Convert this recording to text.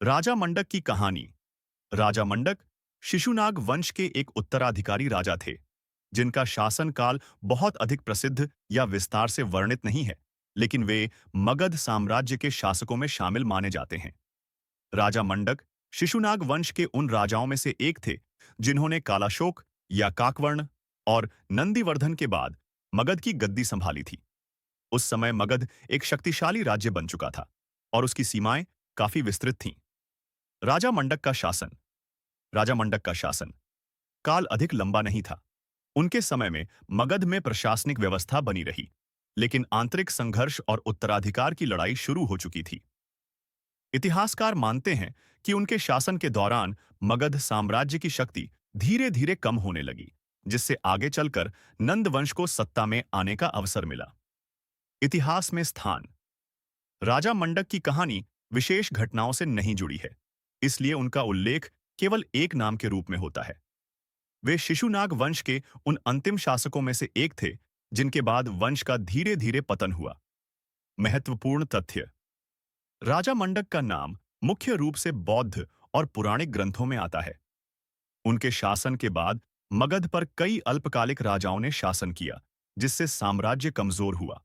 राजा मंडक की कहानी। राजा मंडक शिशुनाग वंश के एक उत्तराधिकारी राजा थे, जिनका शासनकाल बहुत अधिक प्रसिद्ध या विस्तार से वर्णित नहीं है, लेकिन वे मगध साम्राज्य के शासकों में शामिल माने जाते हैं। राजा मंडक शिशुनाग वंश के उन राजाओं में से एक थे, जिन्होंने कालाशोक या काकवर्ण और नंदीवर्धन के बाद मगध की गद्दी संभाली थी। उस समय मगध एक शक्तिशाली राज्य बन चुका था और उसकी सीमाएं काफी विस्तृत थीं। राजा मंडक का शासन राजा मंडक का शासन काल अधिक लंबा नहीं था। उनके समय में मगध में प्रशासनिक व्यवस्था बनी रही, लेकिन आंतरिक संघर्ष और उत्तराधिकार की लड़ाई शुरू हो चुकी थी। इतिहासकार मानते हैं कि उनके शासन के दौरान मगध साम्राज्य की शक्ति धीरे धीरे कम होने लगी, जिससे आगे चलकर नंद वंश को सत्ता में आने का अवसर मिला। इतिहास में स्थान। राजा मंडक की कहानी विशेष घटनाओं से नहीं जुड़ी है, इसलिए उनका उल्लेख केवल एक नाम के रूप में होता है। वे शिशुनाग वंश के उन अंतिम शासकों में से एक थे, जिनके बाद वंश का धीरे धीरे पतन हुआ। महत्वपूर्ण तथ्य। राजा मंडक का नाम मुख्य रूप से बौद्ध और पुराणिक ग्रंथों में आता है। उनके शासन के बाद मगध पर कई अल्पकालिक राजाओं ने शासन किया, जिससे साम्राज्य कमजोर हुआ।